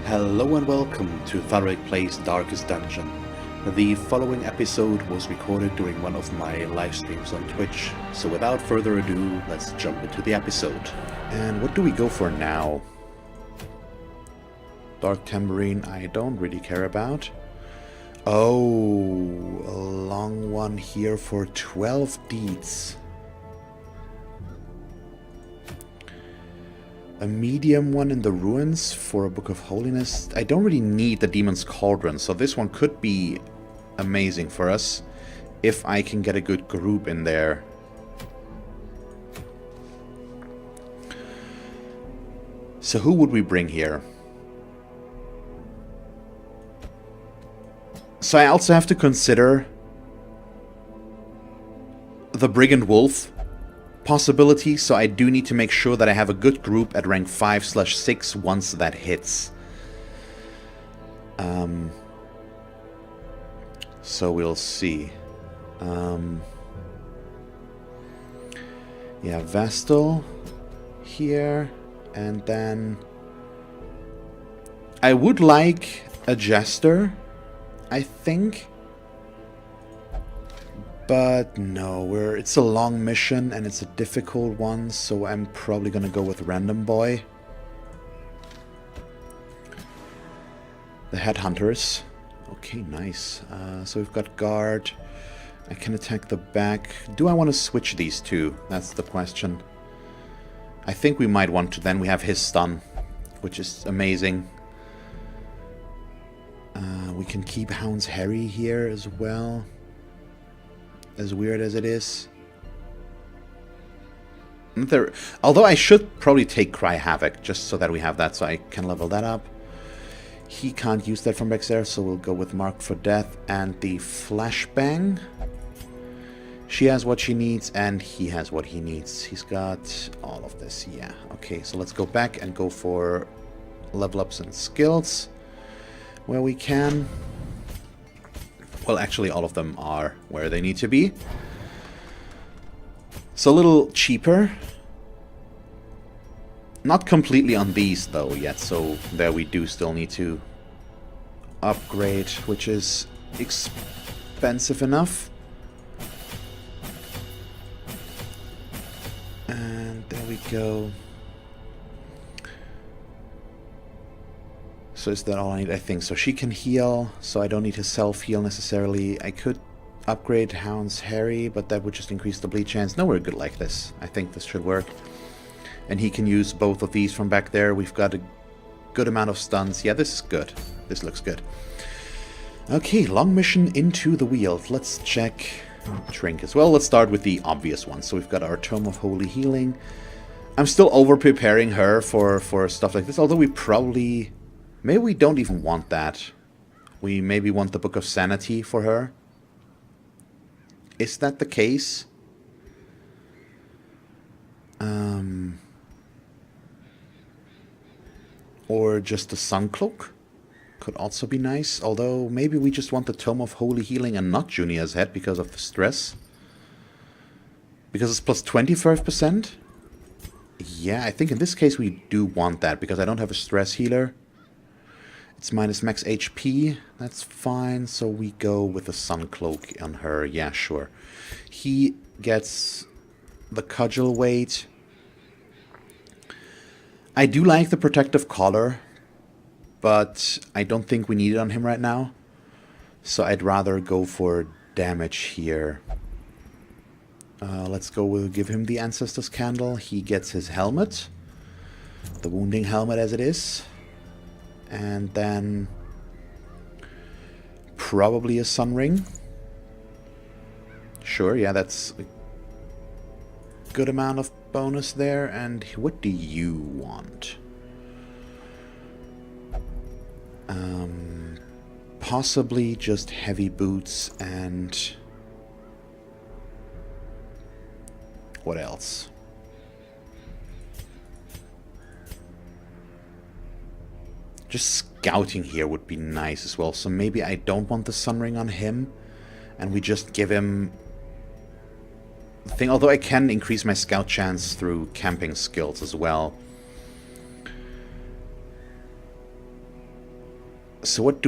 Hello and welcome to Thalric Plays Darkest Dungeon. The following episode was recorded during one of my live streams on Twitch, so without further ado, let's jump into the episode. And what do we go for now? Dark Tambourine, I don't really care about. Oh, a long one here for 12 deeds. A medium one in the ruins for a Book of Holiness. I don't really need the Demon's Cauldron, so this one could be amazing for us if I can get a good group in there. So who would we bring here? So I also have to consider the Brigand Wolf possibility, so I do need to make sure that I have a good group at rank 5/6 once that hits. So we'll see. Yeah, Vestal here, and then I would like a Jester, I think. But no, it's a long mission and it's a difficult one, so I'm probably gonna go with Random Boy. The Headhunters. Okay, nice. So we've got Guard. I can attack the back. Do I want to switch these two? That's the question. I think we might want to. Then we have his stun, which is amazing. We can keep Hound's Harry here as well. As weird as it is. Although I should probably take Cry Havoc, just so that we have that, so I can level that up. He can't use that from back there, so we'll go with Mark for Death and the Flashbang. She has what she needs, and he has what he needs. He's got all of this, yeah. Okay, so let's go back and go for level ups and skills where we can. Well, actually, all of them are where they need to be. So a little cheaper. Not completely on these, though, yet. So there we do still need to upgrade, which is expensive enough. And there we go. So is that all I need? I think so. She can heal, so I don't need to self-heal necessarily. I could upgrade Hound's Harry, but that would just increase the bleed chance. No, we're good like this. I think this should work. And he can use both of these from back there. We've got a good amount of stuns. Yeah, this is good. This looks good. Okay, long mission into the Weald. Let's check trinkets. Well, let's start with the obvious one. So we've got our Tome of Holy Healing. I'm still over-preparing her for stuff like this, although we probably... Maybe we don't even want that. We maybe want the Book of Sanity for her. Is that the case? Or just the Sun Cloak? Could also be nice. Although, maybe we just want the Tome of Holy Healing and not Junior's Head because of the stress. Because it's plus 25%? Yeah, I think in this case we do want that, because I don't have a stress healer. It's minus max HP, that's fine, so we go with the Sun Cloak on her, yeah, sure. He gets the Cudgel weight. I do like the Protective Collar, but I don't think we need it on him right now. So I'd rather go for damage here. Let's go, we'll give him the Ancestor's Candle. He gets his helmet, the Wounding Helmet as it is. And then probably a Sun Ring. Sure, yeah, that's a good amount of bonus there. And what do you want? Possibly just heavy boots and... what else? Just scouting here would be nice as well. So maybe I don't want the Sun Ring on him, and we just give him the thing. Although I can increase my scout chance through camping skills as well. So what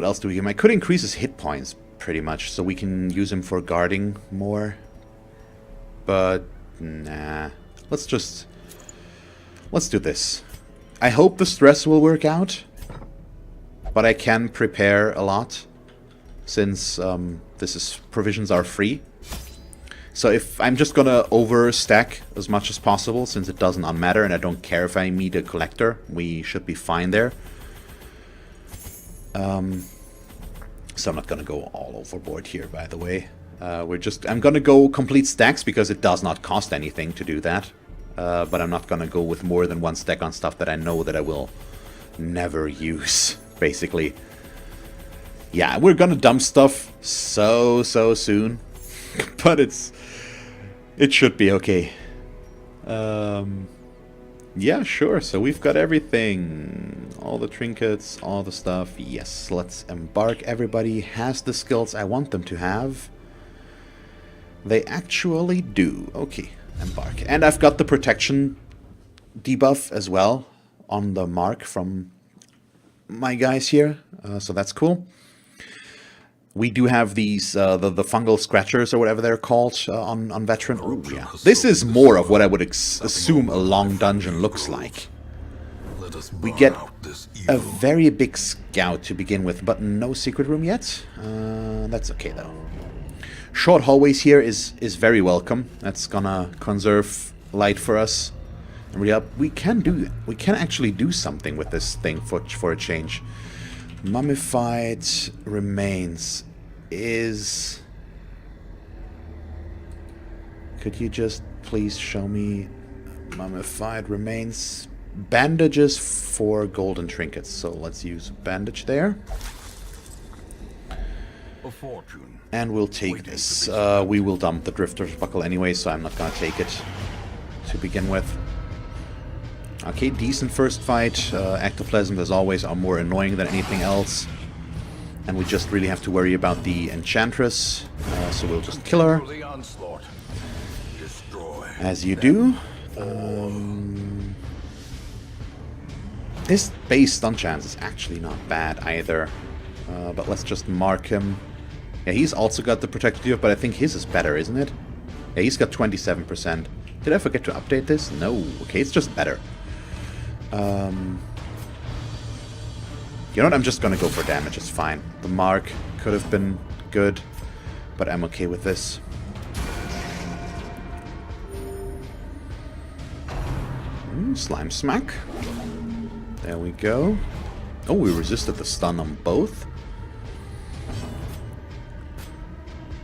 else do we give him? I could increase his hit points pretty much, so we can use him for guarding more. But nah, let's do this. I hope the stress will work out, but I can prepare a lot since provisions are free. So if I'm just gonna overstack as much as possible, since it doesn't matter, and I don't care if I meet a collector, we should be fine there. So I'm not gonna go all overboard here, by the way. I'm gonna go complete stacks because it does not cost anything to do that. But I'm not gonna go with more than one stack on stuff that I know that I will never use, basically. Yeah, we're gonna dump stuff so soon. But it should be okay. Yeah, sure. So we've got everything. All the trinkets, all the stuff. Yes, let's embark. Everybody has the skills I want them to have. They actually do. Okay, embark. And I've got the protection debuff as well on the mark from my guys here. So that's cool. We do have these, the fungal scratchers or whatever they're called on Veteran. Ooh, yeah. This is more of what I would assume a long dungeon looks like. We get a very big scout to begin with, but no secret room yet. That's okay, though. Short hallways here is very welcome. That's gonna conserve light for us. And we can actually do something with this thing for a change. Mummified remains is... Could you just please show me mummified remains? Bandages for golden trinkets. So let's use bandage there. A fortune. And we'll take this. We will dump the Drifter's Buckle anyway, so I'm not gonna take it to begin with. Okay, decent first fight. Ectoplasm, as always, are more annoying than anything else. And we just really have to worry about the Enchantress. So we'll just kill her. As you do. This base stun chance is actually not bad either. But let's just mark him. Yeah, he's also got the protective, but I think his is better, isn't it? Yeah, he's got 27%. Did I forget to update this? No. Okay, it's just better. You know what? I'm just gonna go for damage. It's fine. The mark could have been good, but I'm okay with this. Slime smack. There we go. Oh, we resisted the stun on both.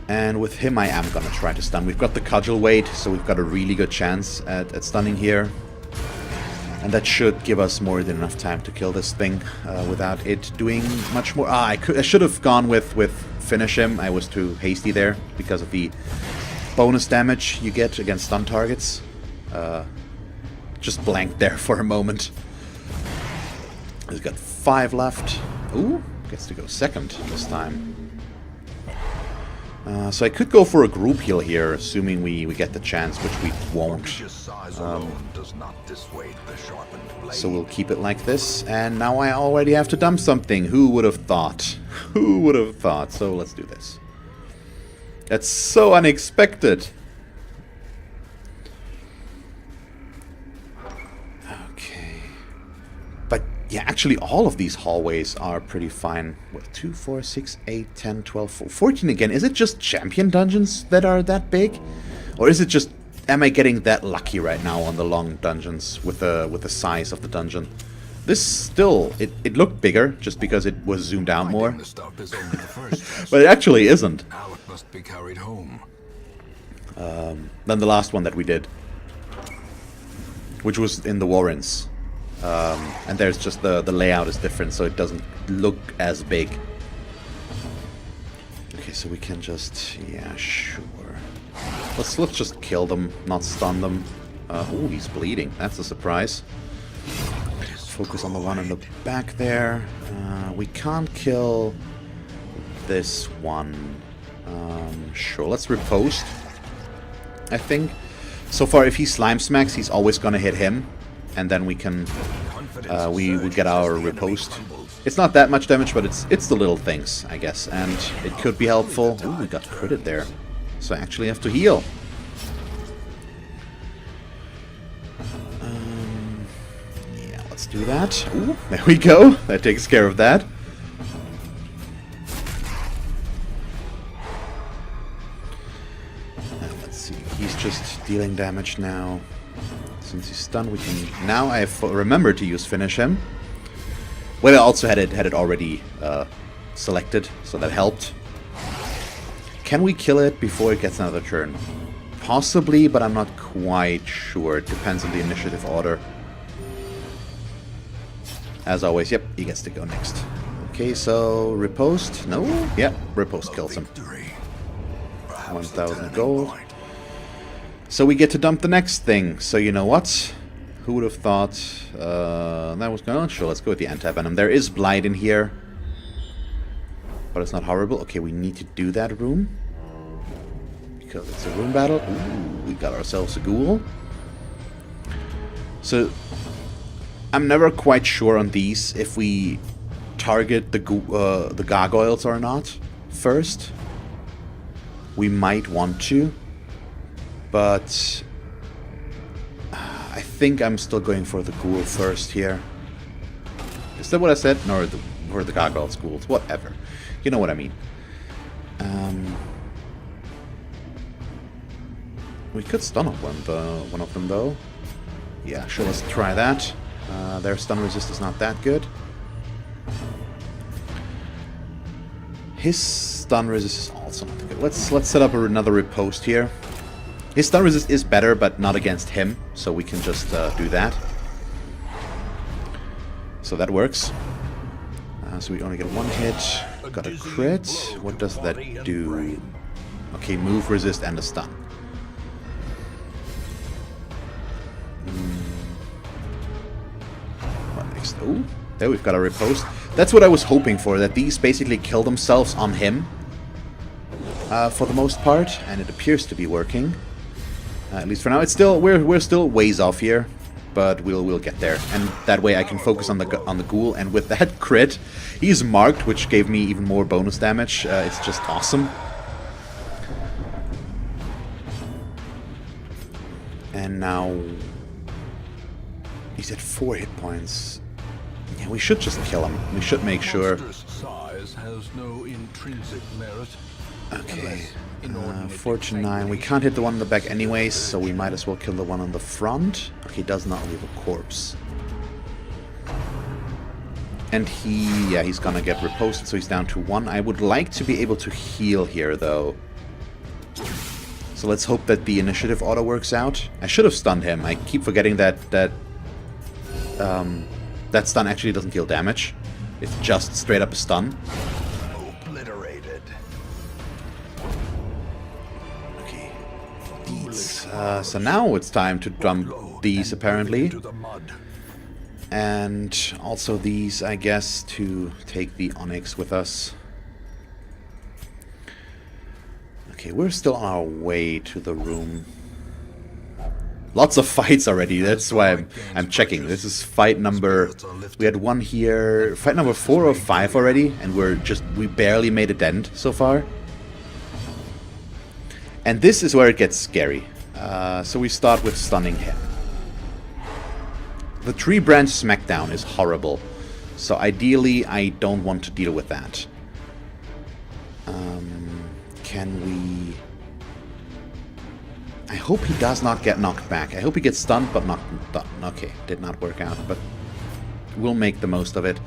And with him, I am gonna try to stun. We've got the cudgel weight, so we've got a really good chance at stunning here. And that should give us more than enough time to kill this thing without it doing much more. I should have gone with finish him. I was too hasty there because of the bonus damage you get against stun targets. Just blanked there for a moment. He's got 5 left. Ooh, gets to go second this time. So I could go for a group heal here, assuming we get the chance, which we won't. So we'll keep it like this, and now I already have to dump something. Who would have thought? Who would have thought? So let's do this. That's so unexpected. Okay. But yeah, actually all of these hallways are pretty fine. What, 2, 4, 6, 8, 10, 12, 14 again. Is it just champion dungeons that are that big? Or is it just... Am I getting that lucky right now on the long dungeons with the size of the dungeon? This still... It looked bigger just because it was zoomed out more. But it actually isn't. Must be carried home. Than the last one that we did. Which was in the Warrens. And there's just the layout is different, so it doesn't look as big. Okay, so we can just... Yeah, sure. Let's just kill them, not stun them. Oh, he's bleeding. That's a surprise. Focus on the one in the back there. We can't kill this one. Sure, let's riposte. I think. So far, if he slime smacks, he's always gonna hit him. And then we can... we get our riposte. It's not that much damage, but it's the little things, I guess. And it could be helpful. Ooh, we got critted there. So I actually have to heal. Yeah, let's do that. Ooh, there we go. That takes care of that. Let's see. He's just dealing damage now. Since he's stunned, we can... Now I have remembered to use Finish Him. Well, I also had it already selected, so that helped. Can we kill it before it gets another turn? Possibly, but I'm not quite sure. It depends on the initiative order. As always, yep, he gets to go next. Okay, so riposte? No? Yep, riposte kills him. 1,000 gold. So we get to dump the next thing. So you know what? Who would have thought that was going on? Sure, let's go with the anti-venom. There is blight in here, but it's not horrible. Okay, we need to do that room because it's a room battle. Ooh, we got ourselves a ghoul. So I'm never quite sure on these if we target the gargoyles or not first. We might want to, but I think I'm still going for the ghoul first here. Is that what I said? No, or the gargoyles, ghouls, whatever. You know what I mean. We could stun up one of them though. Yeah, sure, let's try that. Their stun resist is not that good. His stun resist is also not good. Let's set up another riposte here. His stun resist is better, but not against him, so we can just do that. So that works. So we only get one hit. Got a crit. What does that do? Okay, move, resist, and a stun. What next? Oh, there we've got a riposte. That's what I was hoping for, that these basically kill themselves on him. For the most part, and it appears to be working. At least for now. It's still we're still ways off here, but we'll get there. And that way I can focus on the ghoul. And with that crit, he's marked, which gave me even more bonus damage. It's just awesome. And now he's at 4 hit points. Yeah, we should just kill him. We should make sure. Size has no intrinsic merit. Okay. Fortune 9. We can't hit the one in the back anyways, so we might as well kill the one on the front. Okay, does not leave a corpse. And he's gonna get riposted, so he's down to 1. I would like to be able to heal here, though. So let's hope that the initiative auto works out. I should have stunned him. I keep forgetting that stun actually doesn't deal damage. It's just straight up a stun. Obliterated. Okay. These. So now it's time to dump these, apparently. And also these, I guess, to take the Onyx with us. Okay, we're still on our way to the room. Lots of fights already, that's why I'm checking. This is fight number... We had one here... Fight number 4 or 5 already, and we barely made a dent so far. And this is where it gets scary. So we start with stunning him. The tree branch smackdown is horrible. So ideally, I don't want to deal with that. Can we... I hope he does not get knocked back. I hope he gets stunned, but not... Okay, did not work out, but we'll make the most of it.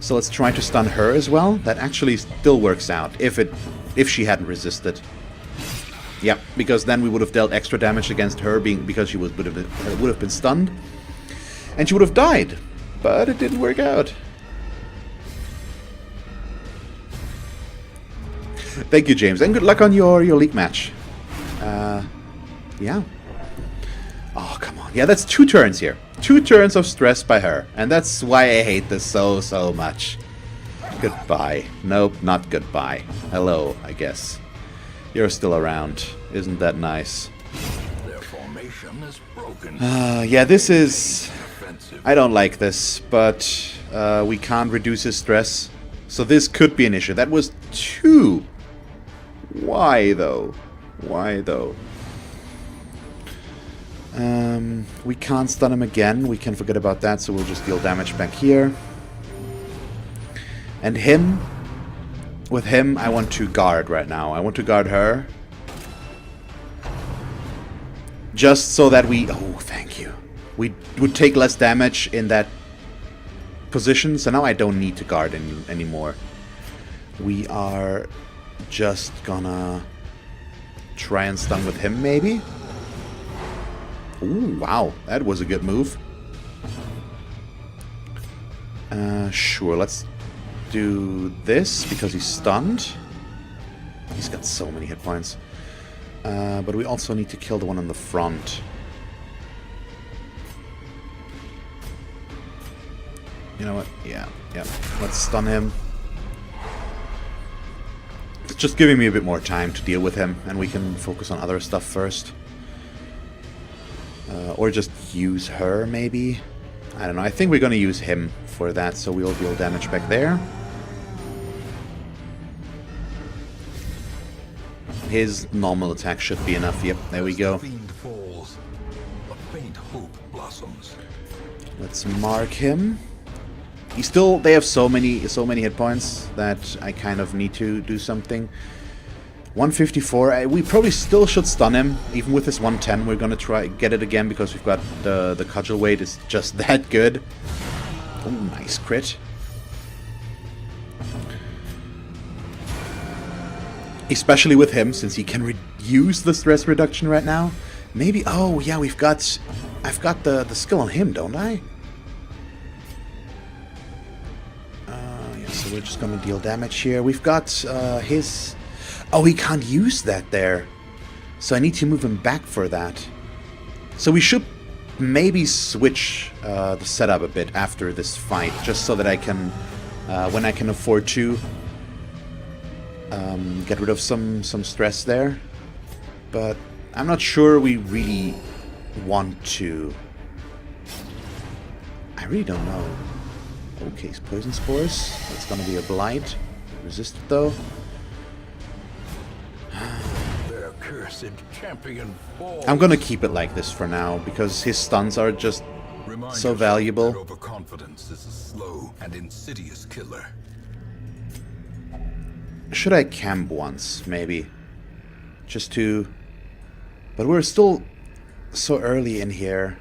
So let's try to stun her as well. That actually still works out, if she hadn't resisted. Yeah, because then we would have dealt extra damage against her, because she would have been stunned. And she would have died, but it didn't work out. Thank you, James, and good luck on your league match. Yeah. Oh, come on. Yeah, that's 2 turns here. 2 turns of stress by her, and that's why I hate this so much. Goodbye. Nope, not goodbye. Hello, I guess. You're still around. Isn't that nice? Their formation is broken. Yeah, this is... I don't like this, but we can't reduce his stress. So this could be an issue. That was 2. Why though? Why though? We can't stun him again. We can forget about that, so we'll just deal damage back here. And him, with him, I want to guard right now. I want to guard her. Just so that we... Oh, thank you. We would take less damage in that position, so now I don't need to guard anymore. We are just gonna try and stun with him, maybe? Ooh, wow. That was a good move. Sure, let's do this, because he's stunned. He's got so many hit points. But we also need to kill the one on the front. You know what? Yeah. Let's stun him. It's just giving me a bit more time to deal with him, and we can focus on other stuff first. Or just use her, maybe? I don't know. I think we're going to use him for that, so we'll deal damage back there. His normal attack should be enough. Yep, there we go. Let's mark him. He's still... They have so many hit points that I kind of need to do something. 154. We probably still should stun him, even with this 110. We're gonna try get it again because we've got the cudgel weight is just that good. Oh, nice crit. Especially with him, since he can use the stress reduction right now. Maybe... Oh, yeah, I've got the skill on him, don't I? Yeah, so we're just gonna deal damage here. We've got his... Oh, he can't use that there. So I need to move him back for that. So we should maybe switch the setup a bit after this fight, just so that I can, when I can afford to, get rid of some stress there. But I'm not sure we really want to. I really don't know. Okay, poison spores. That's gonna be a blight. Resist it though. I'm gonna keep it like this for now, because his stuns are just so valuable. Overconfidence is a slow and insidious killer. Should I camp once, maybe? Just to... But we're still so early in here.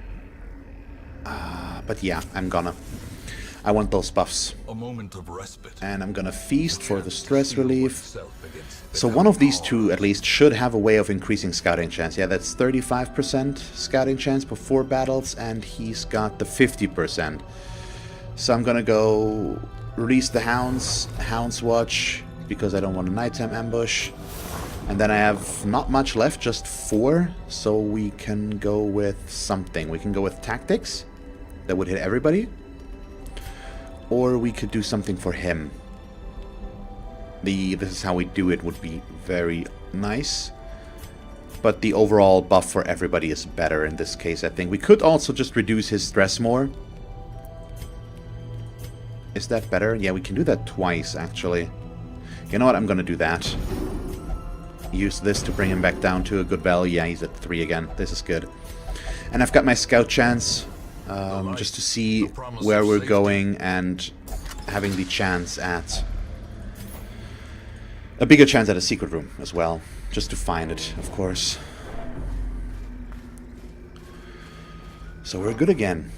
But yeah, I'm gonna. I want those buffs. A moment of respite. And I'm gonna feast for the stress relief. So one of these two, at least, should have a way of increasing scouting chance. Yeah, that's 35% scouting chance before battles, and he's got the 50%. So I'm gonna go release the hounds, Hound's Watch, because I don't want a nighttime ambush. And then I have not much left, just 4, so we can go with something. We can go with tactics, that would hit everybody. Or we could do something for him. This is how we do it would be very nice. But the overall buff for everybody is better in this case, I think. We could also just reduce his stress more. Is that better? Yeah, we can do that twice, actually. You know what? I'm gonna do that. Use this to bring him back down to a good value. Yeah, he's at 3 again. This is good. And I've got my scout chance. Just to see where we're going and having the chance at... A bigger chance at a secret room as well. Just to find it, of course. So we're good again.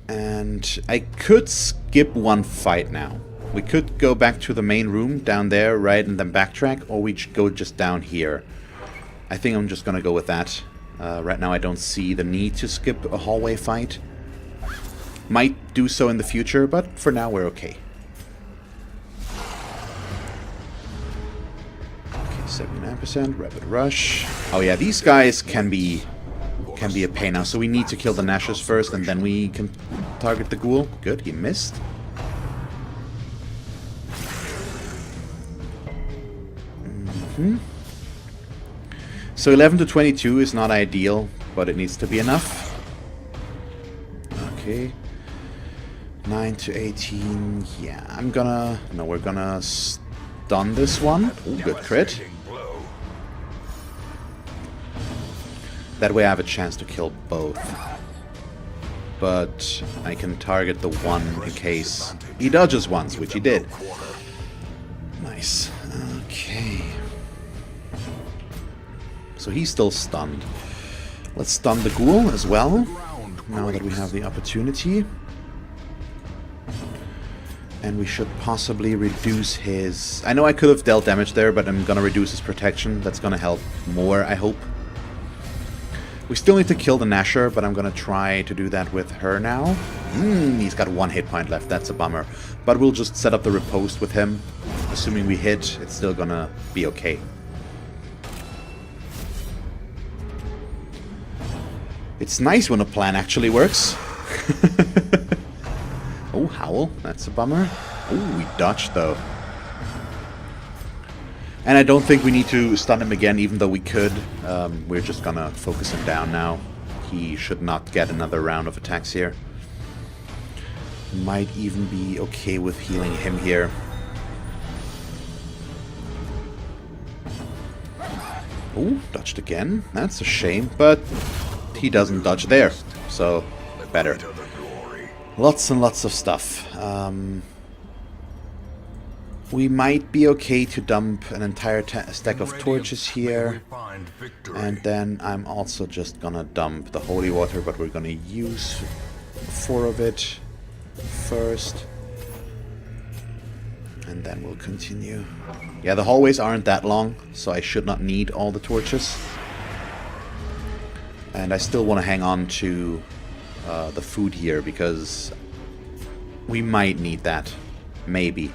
And I could skip one fight now. We could go back to the main room down there, right, and then backtrack, or we should go just down here. I think I'm just gonna go with that. Right now I don't see the need to skip a hallway fight. Might do so in the future, but for now we're okay. Okay, 79%, rapid rush. Oh yeah, these guys can be a pain now, so we need to kill the Nashers first, and then we can target the ghoul. Good, he missed. So 11 to 22 is not ideal, but it needs to be enough. Okay. 9 to 18. Yeah, I'm gonna... No, we're gonna stun this one. Ooh, good crit. That way I have a chance to kill both. But I can target the one in case he dodges once, which he did. Nice. Okay. So he's still stunned. Let's stun the ghoul as well, now that we have the opportunity. And we should possibly reduce his... I know I could have dealt damage there, but I'm gonna reduce his protection. That's gonna help more, I hope. We still need to kill the Nasher, but I'm gonna try to do that with her now. He's got 1 hit point left, that's a bummer. But we'll just set up the riposte with him. Assuming we hit, it's still gonna be okay. It's nice when a plan actually works. Oh, Howl, that's a bummer. Oh, we dodged though. And I don't think we need to stun him again, even though we could. We're just gonna focus him down now. He should not get another round of attacks here. Might even be okay with healing him here. Oh, dodged again. That's a shame, but he doesn't dodge there, so better. Lots and lots of stuff. We might be okay to dump an entire stack of torches here. And then I'm also just gonna dump the holy water, but we're gonna use 4 of it first. And then we'll continue. Yeah, the hallways aren't that long, so I should not need all the torches. And I still want to hang on to the food here, because we might need that. Maybe.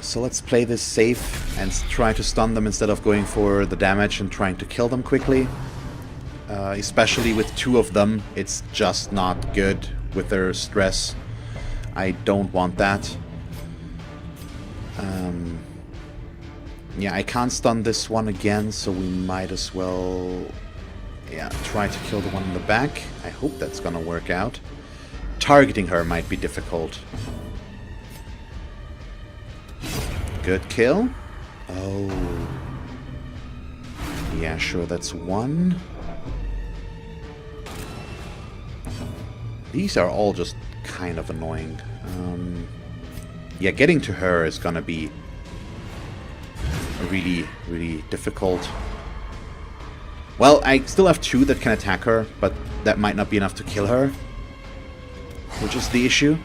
So let's play this safe and try to stun them instead of going for the damage and trying to kill them quickly. Especially with 2 of them, it's just not good with their stress. I don't want that. Yeah, I can't stun this one again, so we might as well... Yeah, try to kill the one in the back. I hope that's gonna work out. Targeting her might be difficult. Good kill. Oh. Yeah, sure, that's 1. These are all just kind of annoying. Yeah, getting to her is gonna be really, really difficult. Well, I still have 2 that can attack her, but that might not be enough to kill her, which is the issue.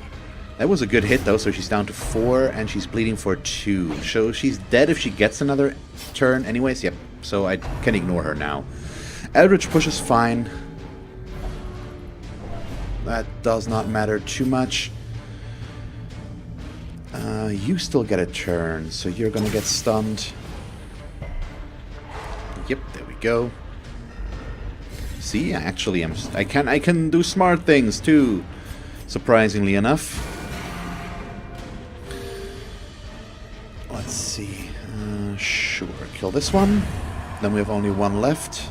That was a good hit, though, so she's down to 4, and she's bleeding for 2. So she's dead if she gets another turn anyways. Yep, so I can ignore her now. Eldritch Push is fine. That does not matter too much. You still get a turn, so you're gonna get stunned. Yep, there we go. See, I can do smart things too, surprisingly enough. Let's see. Sure, kill this one. Then we have only 1 left.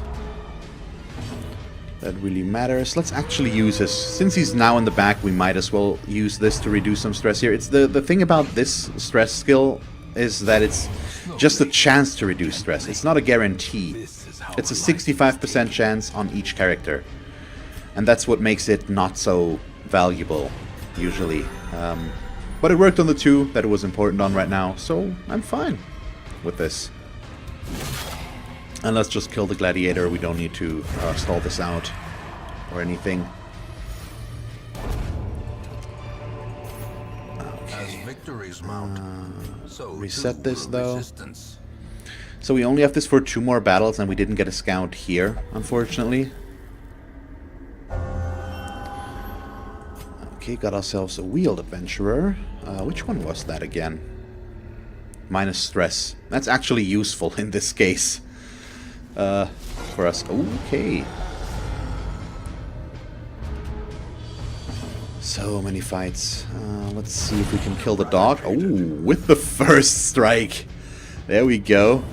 That really matters. Let's actually use this. Since he's now in the back, we might as well use this to reduce some stress here. It's the thing about this stress skill is that it's just a chance to reduce stress. It's not a guarantee. It's a 65% chance on each character. And that's what makes it not so valuable, usually. But it worked on the 2 that it was important on right now, so I'm fine with this. And let's just kill the gladiator. We don't need to stall this out or anything. Okay. Reset this though. So we only have this for 2 more battles, and we didn't get a scout here, unfortunately. Okay, got ourselves a wheeled adventurer. Which one was that again? Minus stress. That's actually useful in this case. For us. Okay. So many fights. Let's see if we can kill the dog. Oh, with the first strike. There we go.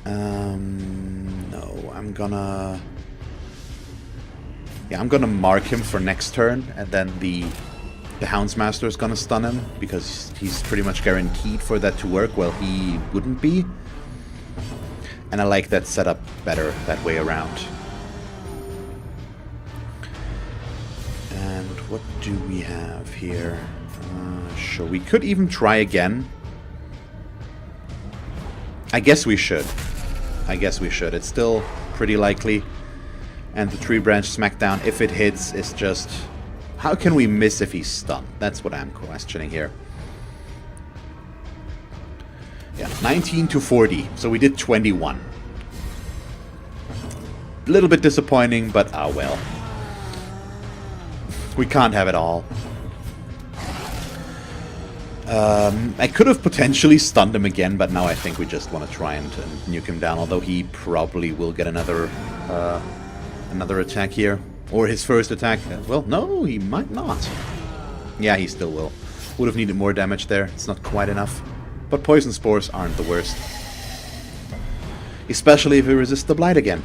No, I'm gonna Yeah, I'm gonna mark him for next turn, and then the Houndsmaster is gonna stun him, because he's pretty much guaranteed for that to work, while he wouldn't be. And I like that setup better that way around. And what do we have here? Sure, we could even try again. I guess we should. It's still pretty likely. And the tree branch smackdown, if it hits, is just... How can we miss if he's stunned? That's what I'm questioning here. Yeah, 19 to 40. So we did 21. A little bit disappointing, but ah well. We can't have it all. I could have potentially stunned him again, but now I think we just want to try and nuke him down, although he probably will get another attack here. Or his first attack. Well, no, he might not. Yeah, he still will. Would have needed more damage there. It's not quite enough. But poison spores aren't the worst. Especially if he resists the blight again.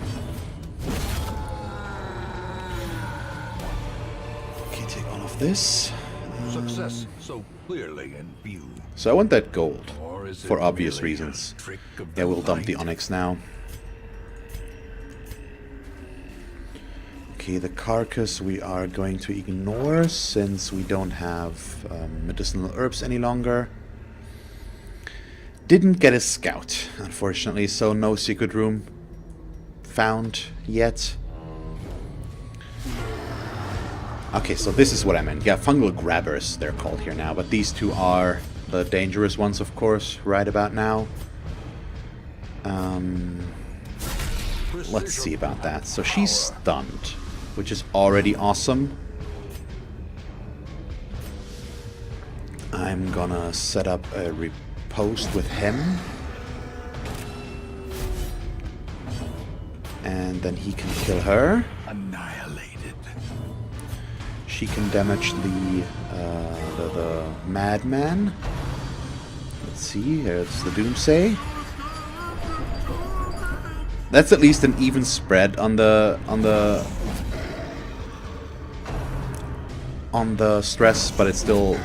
Okay, take all of this. Success so clearly in view. So I want that gold. For obvious reasons. Yeah, we'll dump the onyx now. Okay, the carcass we are going to ignore since we don't have medicinal herbs any longer. Didn't get a scout, unfortunately, so no secret room found yet. Okay, so this is what I meant. Yeah, fungal grabbers, they're called here now, but these two are the dangerous ones, of course, right about now. Let's see about that. So she's stunned, which is already awesome. I'm gonna set up a riposte with him. And then he can kill her. Annihilated. She can damage the madman. Let's see, here's the Doomsay. That's at least an even spread on the stress, but it's still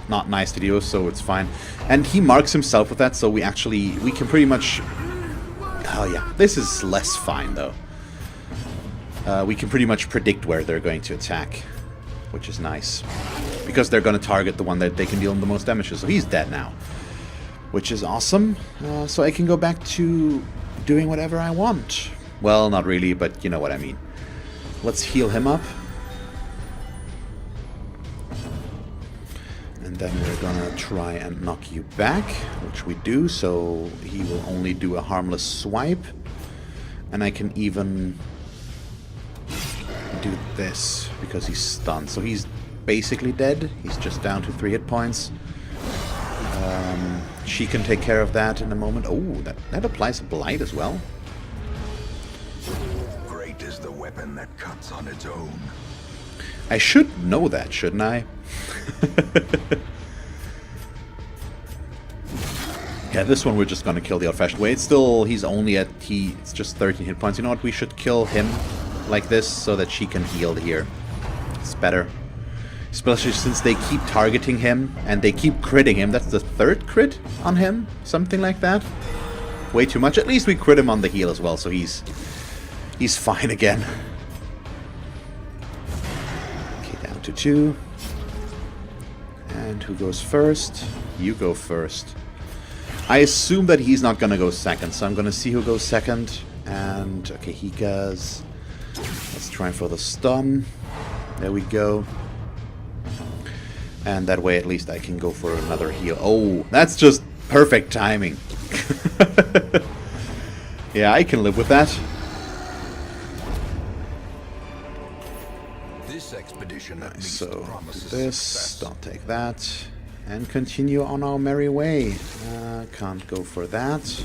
not nice to deal with, so it's fine. And he marks himself with that, so we can pretty much... Oh yeah, this is less fine though. We can pretty much predict where they're going to attack, which is nice. Because they're going to target the one that they can deal the most damage to, so he's dead now. Which is awesome. So I can go back to doing whatever I want. Well, not really, but you know what I mean. Let's heal him up. And then we're gonna try and knock you back, which we do, so he will only do a harmless swipe. And I can even do this, because he's stunned. So he's basically dead. He's just down to 3 hit points. She can take care of that in a moment. Oh, that applies blight as well. Great is the weapon that cuts on its own. I should know that, shouldn't I? Yeah, this one we're just gonna kill the old-fashioned way. It's still, it's just 13 hit points. You know what, we should kill him like this so that she can heal here. It's better. Especially since they keep targeting him and they keep critting him. That's the 3rd crit on him, something like that. Way too much. At least we crit him on the heal as well, so he's fine again. Okay, down to 2. And who goes first? You go first. I assume that he's not gonna go second, so I'm gonna see who goes second. And okay, he goes. Let's try for the stun. There we go. And that way at least I can go for another heal. Oh, that's just perfect timing. Yeah, I can live with that. This expedition at least So, promises this, success. don't take that. And continue on our merry way. Can't go for that.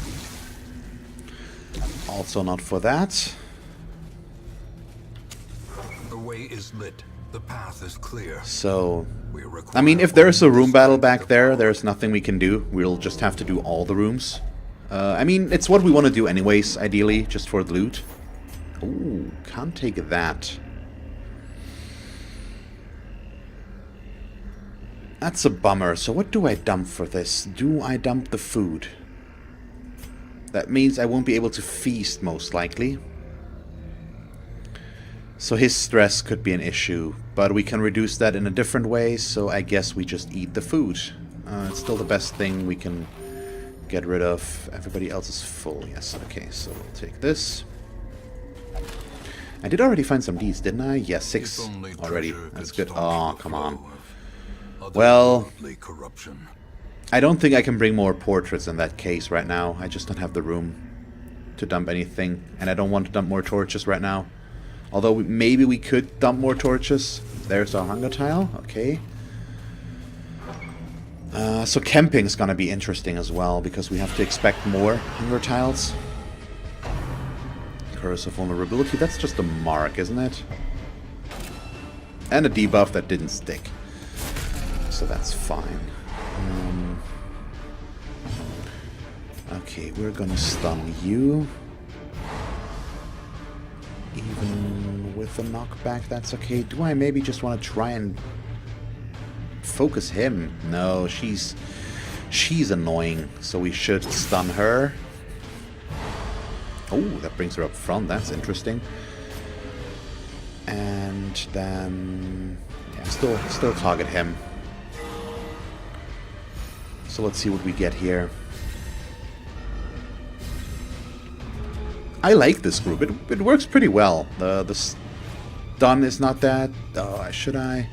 Also not for that. The way is lit. The path is clear. So, I mean, if there's a room battle back there, there's nothing we can do. We'll just have to do all the rooms. I mean, it's what we want to do anyways, ideally, just for the loot. Ooh, can't take that. That's a bummer. So what do I dump for this? Do I dump the food? That means I won't be able to feast, most likely. So his stress could be an issue, but we can reduce that in a different way, so I guess we just eat the food. It's still the best thing we can get rid of. Everybody else is full. Yes, okay, so we'll take this. I did already find some Ds, didn't I? Yes, 6 already. That's good. Oh, come on. Well, I don't think I can bring more portraits in that case right now. I just don't have the room to dump anything, and I don't want to dump more torches right now. Although maybe we could dump more torches. There's our hunger tile. Okay. So camping is going to be interesting as well, because we have to expect more hunger tiles. Curse of vulnerability. That's just a mark, isn't it? And a debuff that didn't stick. So that's fine. Okay, we're going to stun you. Even with a knockback, that's okay. Do I maybe just want to try and focus him? No, she's annoying, so we should stun her. Oh, that brings her up front. That's interesting. And then, yeah, still target him. So let's see what we get here. I like this group. It works pretty well. The stun is not that. Oh, should I?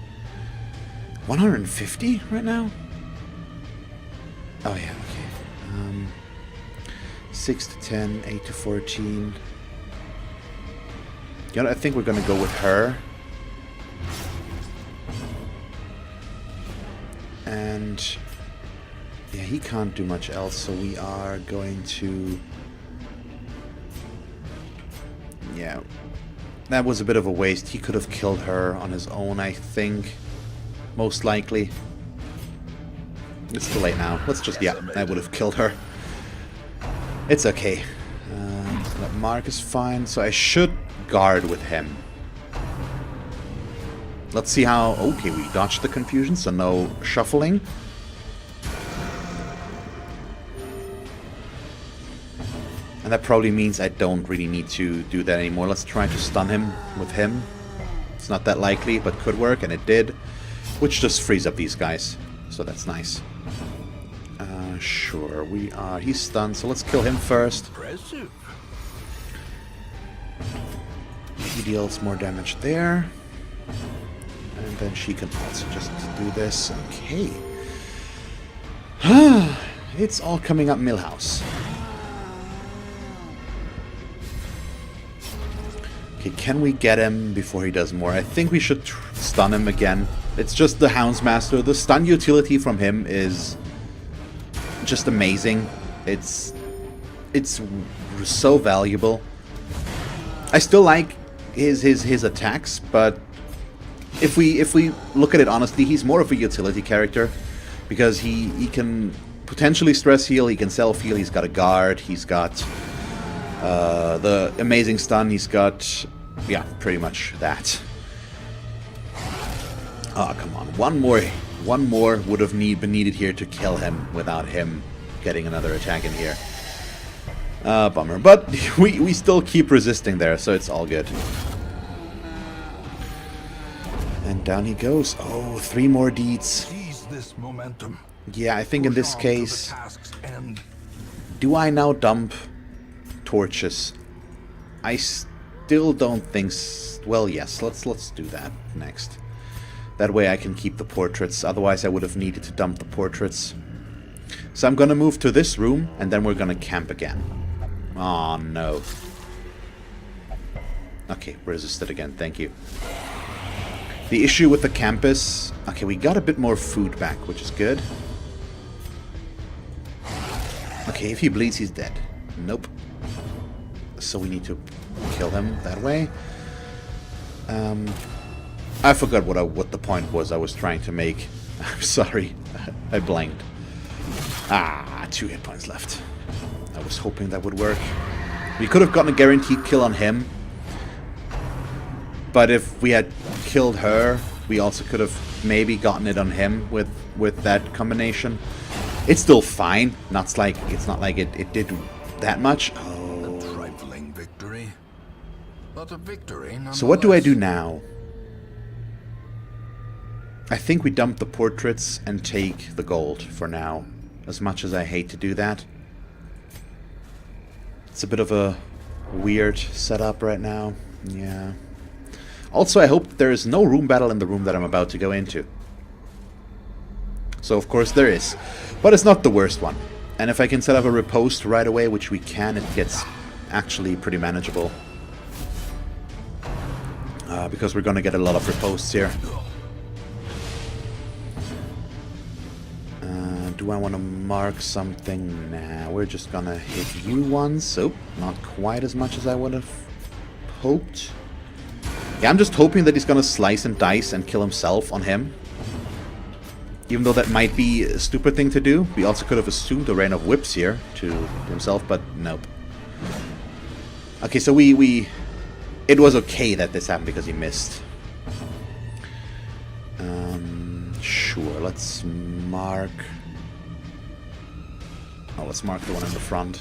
150 right now? Oh yeah, okay. 6 to 10, 8 to 14. You know, I think we're gonna go with her. And yeah, he can't do much else, so we are going to. Yeah, that was a bit of a waste. He could have killed her on his own, I think. Most likely. It's too late now. Let's just, yeah, I would have killed her. It's okay. That mark is fine, so I should guard with him. Let's see how... Okay, we dodged the confusion, so no shuffling. And that probably means I don't really need to do that anymore. Let's try to stun him with him. It's not that likely, but could work, and it did. Which just frees up these guys. So that's nice. Sure, we are... He's stunned, so let's kill him first. Impressive. He deals more damage there. And then she can also just do this. Okay. It's all coming up Millhouse. Okay, can we get him before he does more? I think we should stun him again. It's just the Houndsmaster. The stun utility from him is just amazing. It's so valuable. I still like his attacks, but if we look at it honestly, he's more of a utility character because he can potentially stress heal, he can self heal, he's got a guard, he's got the amazing stun, he's got, yeah, pretty much that. Oh, come on. One more would have been needed here to kill him without him getting another attack in here. Bummer. But we still keep resisting there, so it's all good. And down he goes. Oh, 3 more deeds. Seize this momentum. Yeah, I think in this case... Do I now dump torches? I still don't think... Well, yes, let's do that next. That way I can keep the portraits. Otherwise I would have needed to dump the portraits. So I'm gonna move to this room, and then we're gonna camp again. Oh no. Okay, resisted again, thank you. The issue with the campus... Okay, we got a bit more food back, which is good. Okay, if he bleeds, he's dead. Nope. So we need to kill him that way. I forgot what the point was I was trying to make. I'm sorry. I blanked. 2 hit points left. I was hoping that would work. We could have gotten a guaranteed kill on him. But if we had killed her, We also could have maybe gotten it on him with that combination. It's still fine. It's not like it did that much. Oh. A trifling victory, but a victory nonetheless. So what do I do now? I think we dump the portraits and take the gold for now. As much as I hate to do that. It's a bit of a weird setup right now. Yeah. Also, I hope there is no room battle in the room that I'm about to go into. So, of course, there is. But it's not the worst one. And if I can set up a riposte right away, which we can, it gets actually pretty manageable. Because we're going to get a lot of ripostes here. Do I want to mark something? Nah, we're just going to hit you once. Oh, not quite as much as I would have hoped. Yeah, I'm just hoping that he's going to slice and dice and kill himself on him. Even though that might be a stupid thing to do. We also could have assumed a rain of whips here to himself, but nope. Okay, so it was okay that this happened because he missed. Sure, let's mark... Oh, let's mark the one in the front.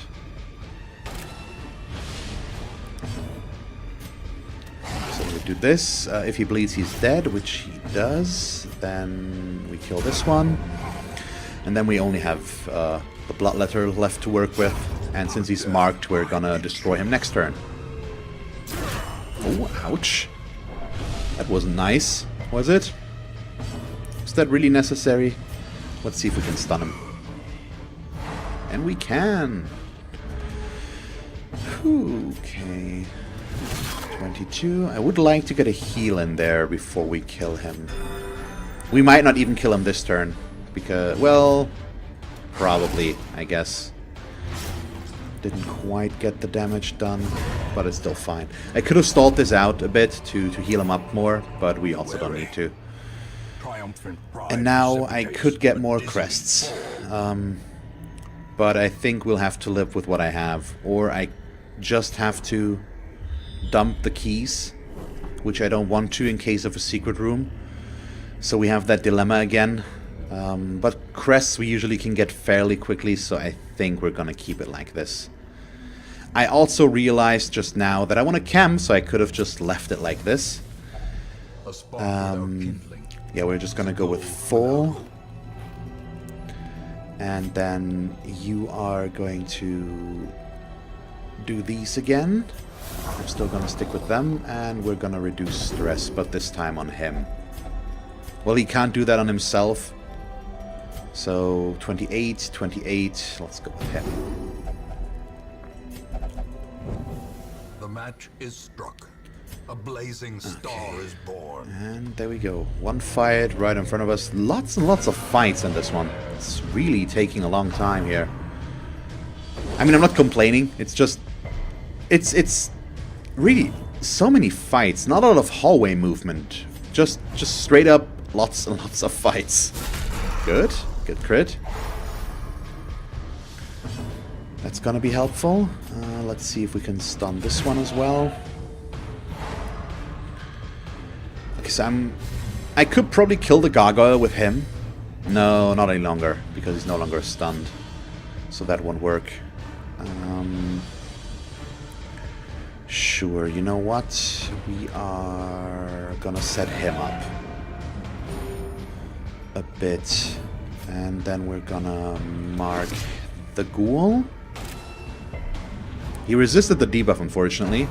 So we do this. If he bleeds, he's dead, which he does. Then we kill this one. And then we only have the bloodletter left to work with. And since he's marked, we're gonna destroy him next turn. Oh, ouch. That wasn't nice, was it? Is that really necessary? Let's see if we can stun him. And we can. Okay. 22. I would like to get a heal in there before we kill him. We might not even kill him this turn. Because, well, probably, I guess. Didn't quite get the damage done, but it's still fine. I could have stalled this out a bit to heal him up more, but we also don't need to. And now I could get more crests. But I think we'll have to live with what I have. Or I just have to dump the keys, which I don't want to in case of a secret room. So we have that dilemma again. But crests we usually can get fairly quickly, so I think we're gonna keep it like this. I also realized just now that I want to camp, so I could have just left it like this. Yeah, we're just gonna go with 4. And then you are going to do these again. I'm still going to stick with them. And we're going to reduce stress, but this time on him. Well, he can't do that on himself. So, 28, 28. Let's go with him. The match is struck. A blazing star is born. And there we go. One fight right in front of us. Lots and lots of fights in this one. It's really taking a long time here. I mean, I'm not complaining. It's just... It's really so many fights. Not a lot of hallway movement. Just straight up lots and lots of fights. Good. Good crit. That's gonna be helpful. Let's see if we can stun this one as well. So I could probably kill the gargoyle with him. No, not any longer, because he's no longer stunned. So that won't work. Sure, you know what? We are gonna set him up a bit. And then we're gonna mark the ghoul. He resisted the debuff, unfortunately.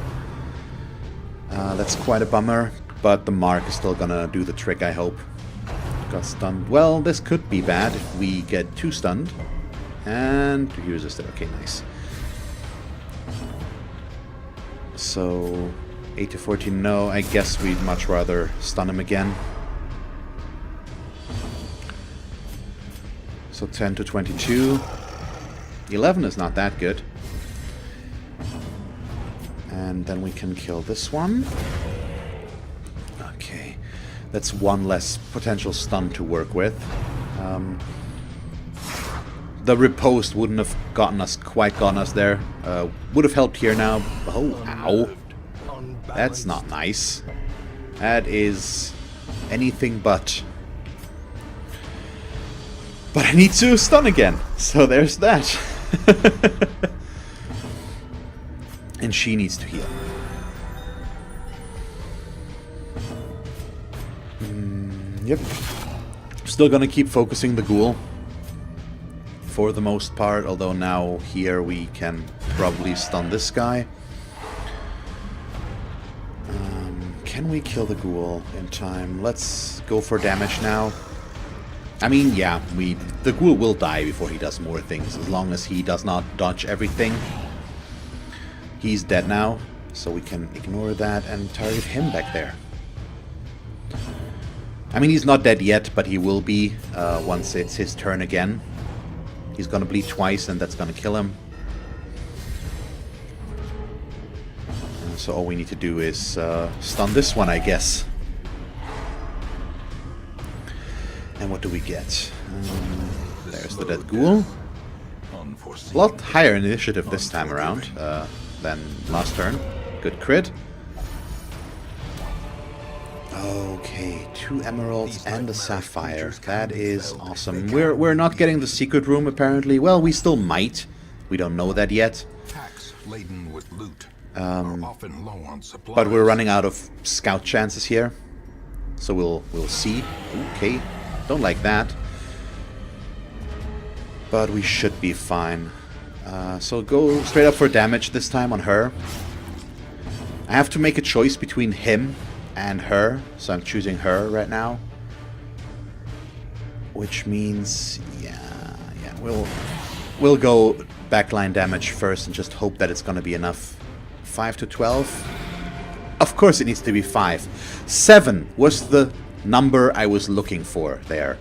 That's quite a bummer. But the mark is still gonna do the trick, I hope. Got stunned. Well, this could be bad if we get 2 stunned. And he resisted. Okay, nice. So, 8 to 14, no. I guess we'd much rather stun him again. So 10 to 22. 11 is not that good. And then we can kill this one. Okay, that's one less potential stun to work with. The riposte wouldn't have quite gotten us there. Would have helped here now. Oh, ow. That's not nice. That is Anything but. But I need to stun again, so there's that. And she needs to heal. Yep. Still gonna keep focusing the ghoul for the most part, although now here we can probably stun this guy. Can we kill the ghoul in time? Let's go for damage now. I mean, yeah, the ghoul will die before he does more things, as long as he does not dodge everything. He's dead now, so we can ignore that and target him back there. I mean, he's not dead yet, but he will be once it's his turn again. He's gonna bleed twice, and that's gonna kill him. So all we need to do is stun this one, I guess. And what do we get? There's the dead ghoul. A lot higher initiative this time around than last turn. Good crit. Okay, 2 emeralds and a sapphire. That is awesome. We're not getting the secret room apparently. Well, we still might. We don't know that yet. Laden with loot. Often low on supplies. But we're running out of scout chances here, so we'll see. Okay, don't like that, but we should be fine. So go straight up for damage this time on her. I have to make a choice between him and her, so I'm choosing her right now. Which means, yeah, we'll go backline damage first and just hope that it's gonna be enough. 5 to 12? Of course it needs to be 5. 7 was the number I was looking for there,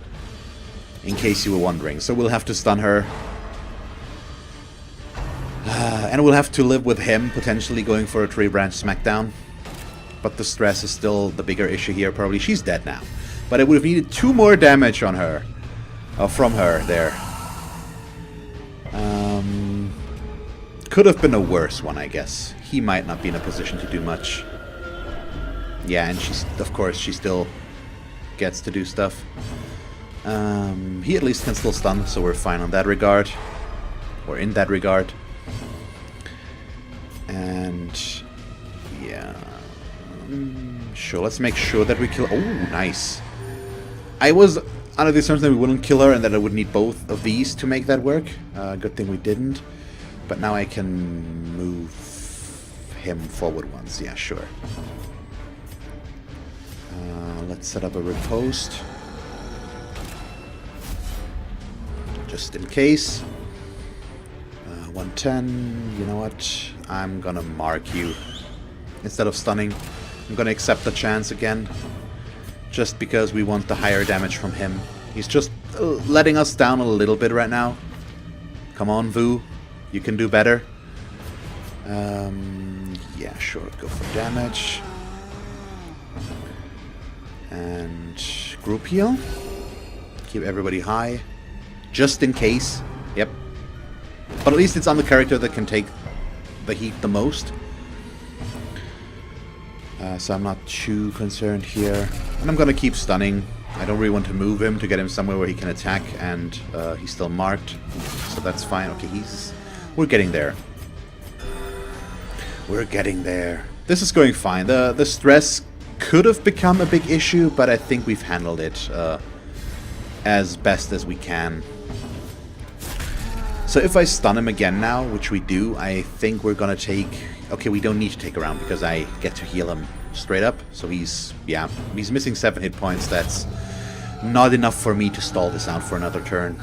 in case you were wondering. So we'll have to stun her. And we'll have to live with him potentially going for a tree branch smackdown. But the stress is still the bigger issue here, probably. She's dead now. But it would have needed 2 more damage on her. From her there. Could have been a worse one, I guess. He might not be in a position to do much. Yeah, and of course, she still gets to do stuff. He at least can still stun, so we're fine on that regard. Or in that regard. And yeah. Sure, let's make sure that we kill... Oh, nice. I was under the assumption that we wouldn't kill her and that I would need both of these to make that work. Good thing we didn't. But now I can move him forward once. Yeah, sure. Let's set up a riposte. Just in case. 110. You know what? I'm gonna mark you. Instead of stunning, I'm gonna accept the chance again. Just because we want the higher damage from him. He's just letting us down a little bit right now. Come on, Vu. You can do better. Yeah, sure. Go for damage. And group heal. Keep everybody high. Just in case. Yep. But at least it's on the character that can take the heat the most. So I'm not too concerned here. And I'm gonna keep stunning. I don't really want to move him to get him somewhere where he can attack, and he's still marked. So that's fine. Okay, we're getting there. We're getting there. This is going fine. The stress could have become a big issue, but I think we've handled it as best as we can. So if I stun him again now, which we do, I think we're gonna take... Okay, we don't need to take a round because I get to heal him straight up. So he's missing 7 hit points. That's not enough for me to stall this out for another turn.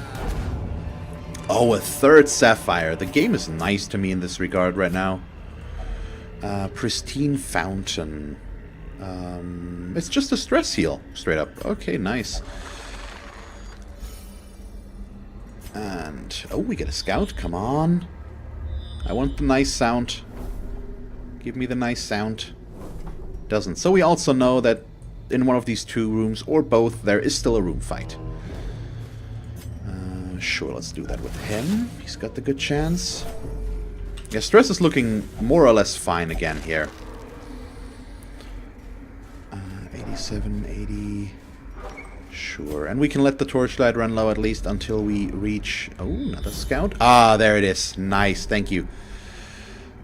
Oh, a 3rd sapphire. The game is nice to me in this regard right now. Pristine fountain. It's just a stress heal, straight up. Okay, nice. And, oh, we get a scout. Come on. I want the nice sound. Give me the nice sound. Doesn't. So we also know that in one of these 2 rooms, or both, there is still a room fight. Sure, let's do that with him. He's got the good chance. Yeah, stress is looking more or less fine again here. 87, 80. Sure. And we can let the torchlight run low at least until we reach... Oh, another scout. Ah, there it is. Nice. Thank you.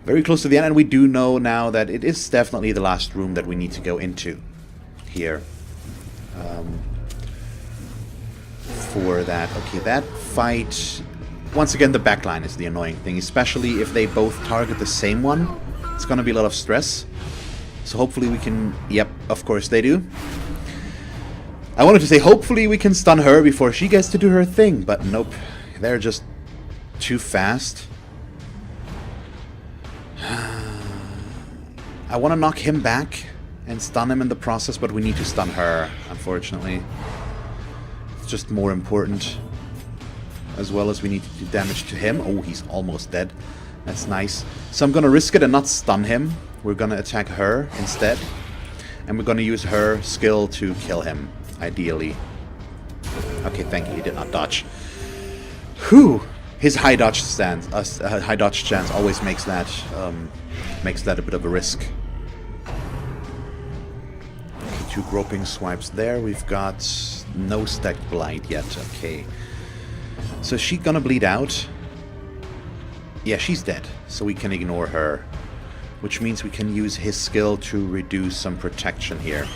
Very close to the end. And we do know now that it is definitely the last room that we need to go into here. For that. Okay, that fight... Once again, the backline is the annoying thing. Especially if they both target the same one. It's going to be a lot of stress. So hopefully we can... Yep, of course they do. I wanted to say hopefully we can stun her before she gets to do her thing. But nope. They're just too fast. I want to knock him back and stun him in the process, but we need to stun her, unfortunately. It's just more important. As well as we need to do damage to him. Oh, he's almost dead. That's nice. So I'm going to risk it and not stun him. We're going to attack her instead. And we're going to use her skill to kill him, ideally. Okay, thank you. He did not dodge. Whew! His high dodge stance, high dodge chance always makes that a bit of a risk. Okay, 2 groping swipes there. We've got no stacked blight yet. Okay. So is she gonna bleed out? Yeah, she's dead. So we can ignore her. Which means we can use his skill to reduce some protection here.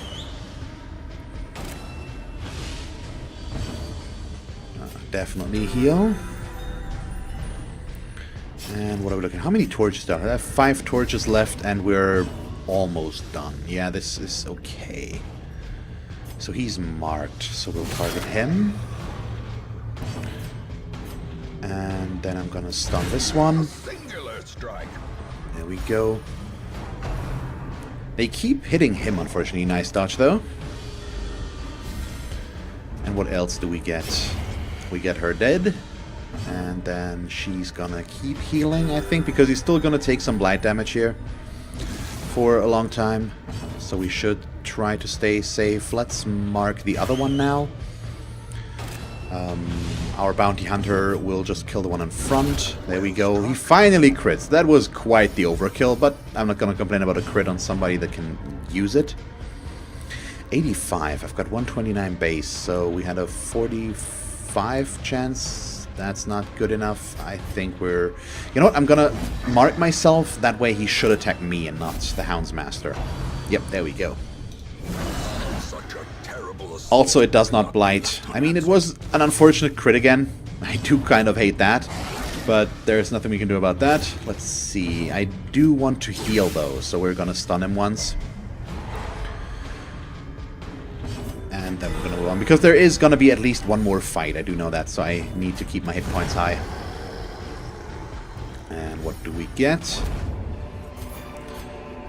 Definitely heal. And what are we looking at? How many torches do I have? 5 torches left and we're almost done. Yeah, this is okay. So he's marked. So we'll target him. And then I'm gonna stun this one. There we go. They keep hitting him, unfortunately. Nice dodge, though. And what else do we get? We get her dead. And then she's gonna keep healing, I think, because he's still gonna take some blight damage here for a long time. So we should try to stay safe. Let's mark the other one now. Our bounty hunter will just kill the one in front. There we go. He finally crits. That was quite the overkill, but I'm not going to complain about a crit on somebody that can use it. 85. I've got 129 base, so we had a 45 chance. That's not good enough. I think we're... You know what? I'm going to mark myself. That way he should attack me and not the Houndsmaster. Yep, there we go. Also, it does not blight. I mean, it was an unfortunate crit again. I do kind of hate that. But there's nothing we can do about that. Let's see. I do want to heal, though. So we're going to stun him once. And then we're going to move on. Because there is going to be at least one more fight. I do know that. So I need to keep my hit points high. And what do we get?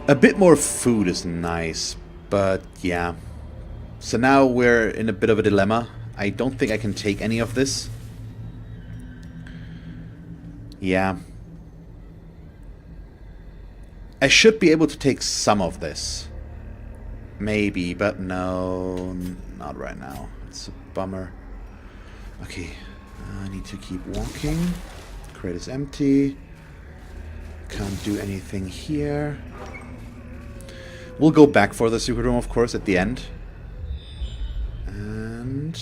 A bit more food is nice. But, yeah. So now we're in a bit of a dilemma. I don't think I can take any of this. Yeah. I should be able to take some of this. Maybe, but no, not right now. It's a bummer. Okay, I need to keep walking. Crate is empty. Can't do anything here. We'll go back for the secret room, of course, at the end. And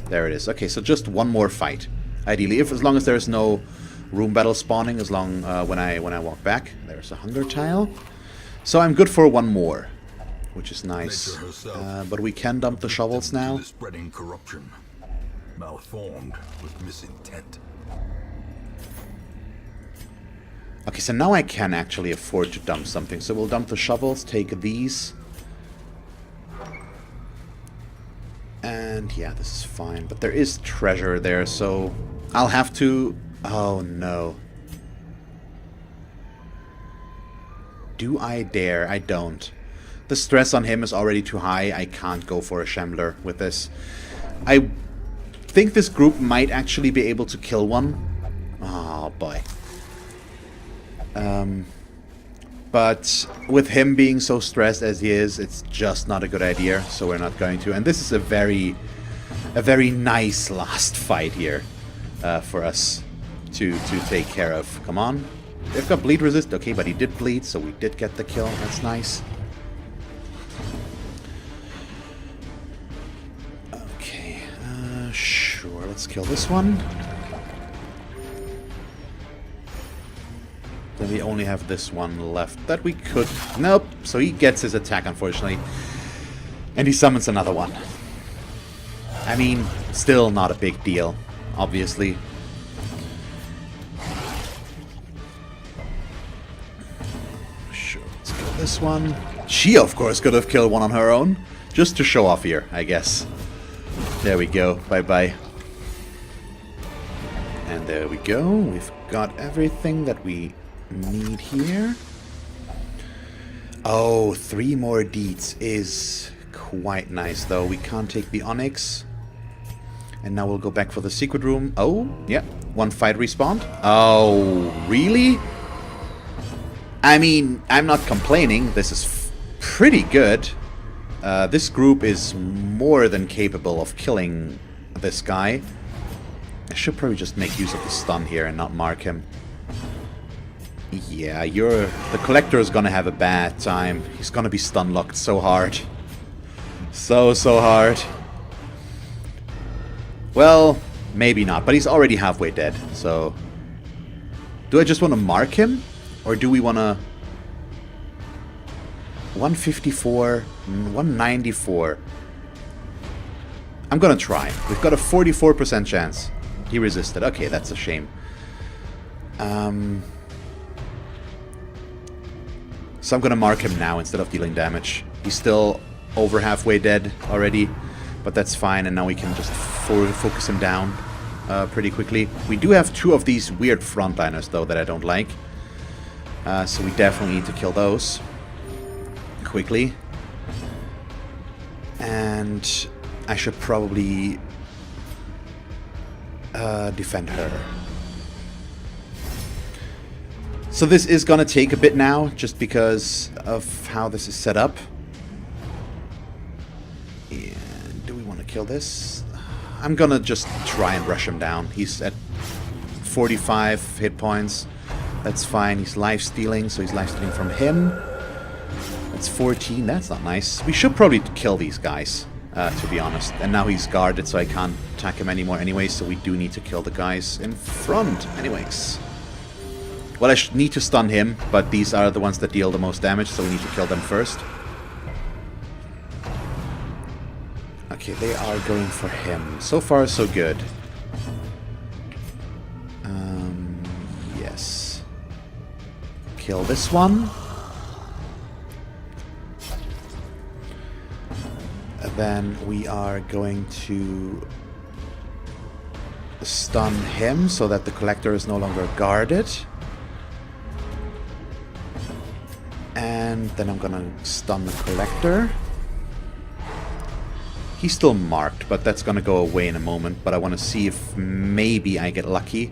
there it is. Okay, so just one more fight, ideally, as long as there's no room battle spawning. As long when I walk back, there's a hunger tile, so I'm good for one more, which is nice. But we can dump the shovels now. Spreading corruption, malformed with misintent. Okay, so now I can actually afford to dump something. So we'll dump the shovels, take these. And yeah, this is fine. But there is treasure there, so I'll have to... Oh, no. Do I dare? I don't. The stress on him is already too high. I can't go for a Shambler with this. I think this group might actually be able to kill one. Oh, boy. But with him being so stressed as he is, it's just not a good idea, so we're not going to. And this is a very nice last fight here for us to take care of. Come on. They've got bleed resist. Okay, but he did bleed, so we did get the kill. That's nice. let's kill this one. Then we only have this one left that we could... Nope. So he gets his attack, unfortunately. And he summons another one. I mean, still not a big deal, obviously. Sure, let's kill this one. She, of course, could have killed one on her own. Just to show off here, I guess. There we go. Bye-bye. And there we go. We've got everything that we need here. Oh, 3 more deeds is quite nice, though. We can't take the Onyx. And now we'll go back for the secret room. Oh, yeah. 1 fight respawned. Oh, really? I mean, I'm not complaining. This is pretty good. This group is more than capable of killing this guy. I should probably just make use of the stun here and not mark him. Yeah, the collector is gonna have a bad time. He's gonna be stun locked so hard. So hard. Well, maybe not, but he's already halfway dead, so... Do I just want to mark him? Or do we want to... 154, 194. I'm gonna try. We've got a 44% chance. He resisted. Okay, that's a shame. So I'm gonna mark him now instead of dealing damage. He's still over halfway dead already, but that's fine, and now we can just focus him down pretty quickly. We do have 2 of these weird frontliners, though, that I don't like. So we definitely need to kill those quickly. And I should probably defend her. So this is gonna take a bit now, just because of how this is set up. And do we want to kill this? I'm gonna just try and rush him down. He's at 45 hit points. That's fine. He's life-stealing, so he's life-stealing from him. That's 14. That's not nice. We should probably kill these guys, to be honest. And now he's guarded, so I can't attack him anymore anyway, so we do need to kill the guys in front anyways. Well, I need to stun him, but these are the ones that deal the most damage, so we need to kill them first. Okay, they are going for him. So far, so good. Yes. Kill this one. And then we are going to stun him so that the collector is no longer guarded. And then I'm gonna stun the collector. He's still marked, but that's gonna go away in a moment. But I want to see if maybe I get lucky.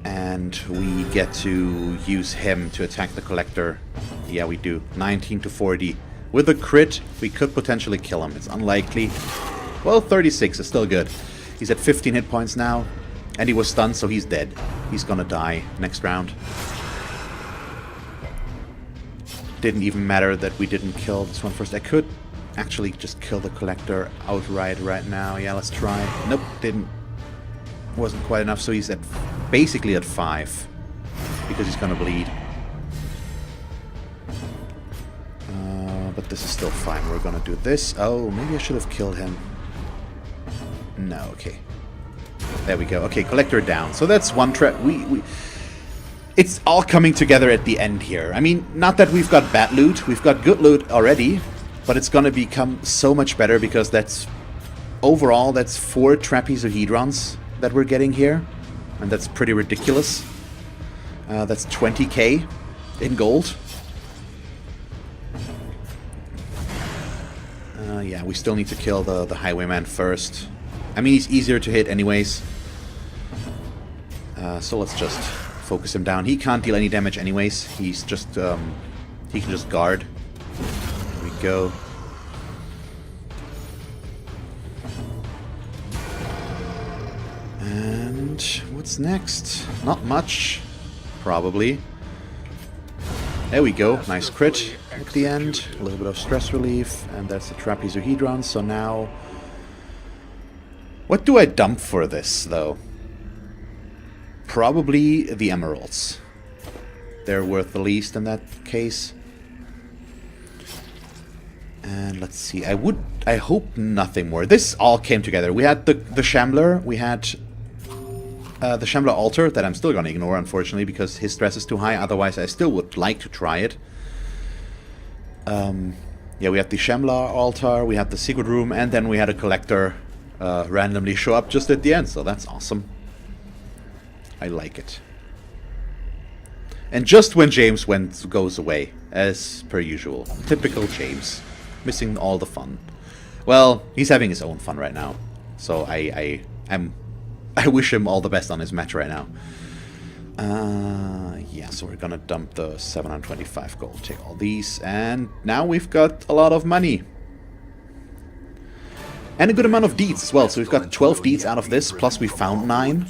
And we get to use him to attack the collector. Yeah, we do. 19 to 40. With a crit, we could potentially kill him. It's unlikely. Well, 36 is still good. He's at 15 hit points now. And he was stunned, so he's dead. He's gonna die next round. Didn't even matter that we didn't kill this one first. I could actually just kill the collector outright right now. Yeah, let's try. Nope, didn't. Wasn't quite enough, so he's at basically at 5. Because he's gonna bleed. But this is still fine. We're gonna do this. Oh, maybe I should have killed him. No, okay. There we go. Okay, collector down. So that's one trap. It's all coming together at the end here. I mean, not that we've got bad loot. We've got good loot already. But it's gonna become so much better because that's... Overall, that's 4 trapezohedrons that we're getting here. And that's pretty ridiculous. That's 20k in gold. Yeah, we still need to kill the highwayman first. I mean, he's easier to hit anyways. So let's just focus him down. He can't deal any damage anyways. He's just, he can just guard. There we go. And what's next? Not much, probably. There we go. Nice crit at the end. A little bit of stress relief. And that's the trapezohedron. So now What do I dump for this, though? Probably the emeralds. They're worth the least in that case. And let's see. I hope nothing more. This all came together. We had the Shambler. We had the Shambler altar that I'm still going to ignore, unfortunately, because his stress is too high. Otherwise, I still would like to try it. Yeah, we had the Shambler altar. We had the secret room. And then we had a collector randomly show up just at the end. So that's awesome. I like it. And just when James goes away, as per usual. Typical James. Missing all the fun. Well, he's having his own fun right now. So I wish him all the best on his match right now. Yeah, so we're gonna dump the 725 gold, take all these, and now we've got a lot of money. And a good amount of deeds as well. So we've got 12 deeds out of this, plus we found 9,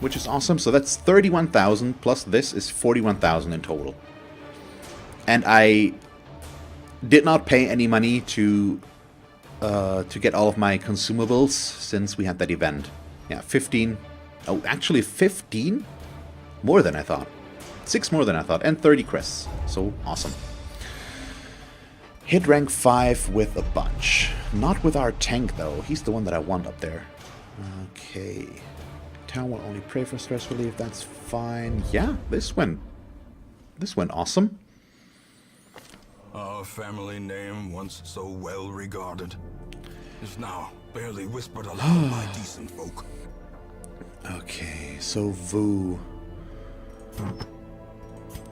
which is awesome. So that's 31,000, plus this is 41,000 in total. And I did not pay any money to get all of my consumables since we had that event. Yeah, 15. Oh, actually 15? More than I thought. 6 more than I thought. And 30 crests. So, awesome. Hit rank 5 with a bunch. Not with our tank, though. He's the one that I want up there. Okay. Town will only pray for stress relief. That's fine. Yeah, this went awesome. Our family name, once so well regarded, is now barely whispered aloud by decent folk. Okay, so Vu.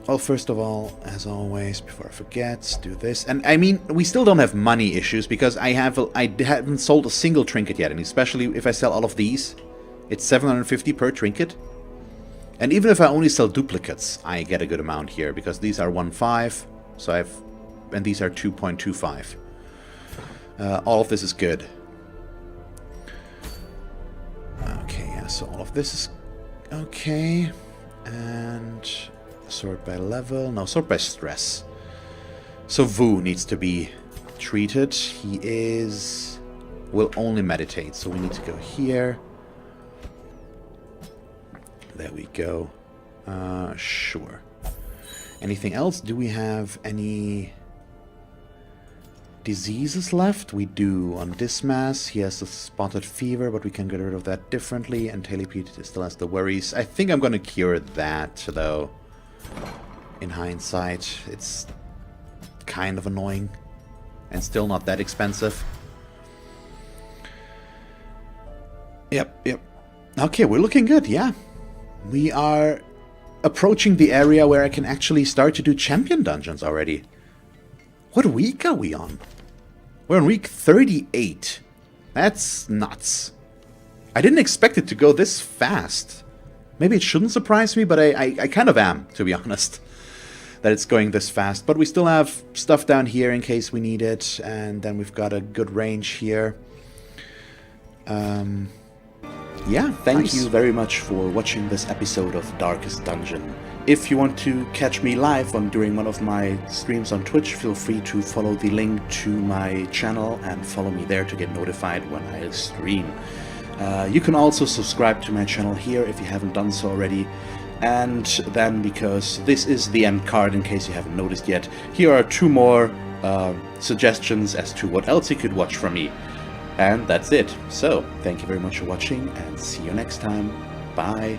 Well, first of all, as always, before I forget, do this. And I mean, we still don't have money issues because I haven't sold a single trinket yet, and especially if I sell all of these, it's 750 per trinket. And even if I only sell duplicates, I get a good amount here because these are 1.5, so and these are 2.25. All of this is good. Okay, yeah, so all of this is okay. And sort by level. No, sort by stress. So Vu needs to be treated. He will only meditate. So we need to go here. There we go. Sure. Anything else? Do we have any diseases left? We do. On Dismas, he has a spotted fever, but we can get rid of that differently. And Telepete still has the worries. I think I'm going to cure that, though. In hindsight, it's kind of annoying. And still not that expensive. Yep. Okay, we're looking good, yeah. We are approaching the area where I can actually start to do champion dungeons already. What week are we on? We're on week 38. That's nuts. I didn't expect it to go this fast. Maybe it shouldn't surprise me, but I kind of am, to be honest, that it's going this fast. But we still have stuff down here in case we need it. And then we've got a good range here. Yeah, thank you very much for watching this episode of Darkest Dungeon. If you want to catch me live during one of my streams on Twitch, feel free to follow the link to my channel and follow me there to get notified when I stream. You can also subscribe to my channel here if you haven't done so already. And then, because this is the end card in case you haven't noticed yet, here are 2 more suggestions as to what else you could watch from me. And that's it. So, thank you very much for watching and see you next time. Bye.